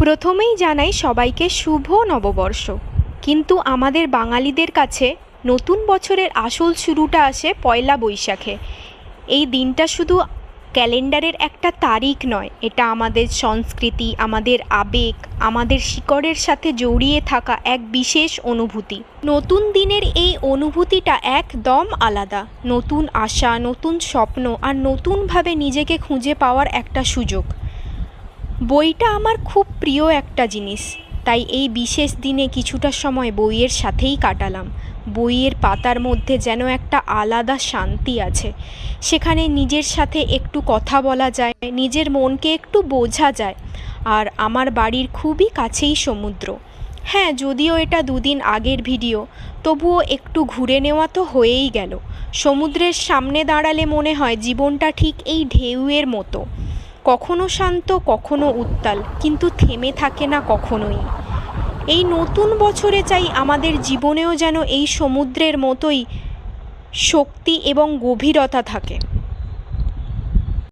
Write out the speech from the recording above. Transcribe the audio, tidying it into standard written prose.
প্রথমেই জানাই সবাইকে শুভ নববর্ষ। কিন্তু আমাদের বাঙালিদের কাছে নতুন বছরের আসল শুরুটা আসে পয়লা বৈশাখে। এই দিনটা শুধু ক্যালেন্ডারের একটা তারিখ নয়, এটা আমাদের সংস্কৃতি, আমাদের আবেগ, আমাদের শিকড়ের সাথে জড়িয়ে থাকা এক বিশেষ অনুভূতি। নতুন দিনের এই অনুভূতিটা একদম আলাদা। নতুন আশা, নতুন স্বপ্ন আর নতুনভাবে নিজেকে খুঁজে পাওয়ার একটা সুযোগ। বইটা আমার খুব প্রিয় একটা জিনিস, তাই এই বিশেষ দিনে কিছুটা সময় বইয়ের সাথেই কাটালাম। বইয়ের পাতার মধ্যে যেন একটা আলাদা শান্তি আছে। সেখানে নিজের সাথে একটু কথা বলা যায়, নিজের মনকে একটু বোঝা যায়। আর আমার বাড়ির খুবই কাছেই সমুদ্র। হ্যাঁ, যদিও এটা 2 দিন আগের ভিডিও, তবুও একটু ঘুরে নেওয়া তো হয়েই গেল। সমুদ্রের সামনে দাঁড়ালে মনে হয় জীবনটা ঠিক এই ঢেউয়ের মতো, কখনো শান্ত, কখনো উত্তাল, কিন্তু থেমে থাকে না কখনোই। এই নতুন বছরে চাই আমাদের জীবনেও যেন এই সমুদ্রের মতোই শক্তি এবং গভীরতা থাকে।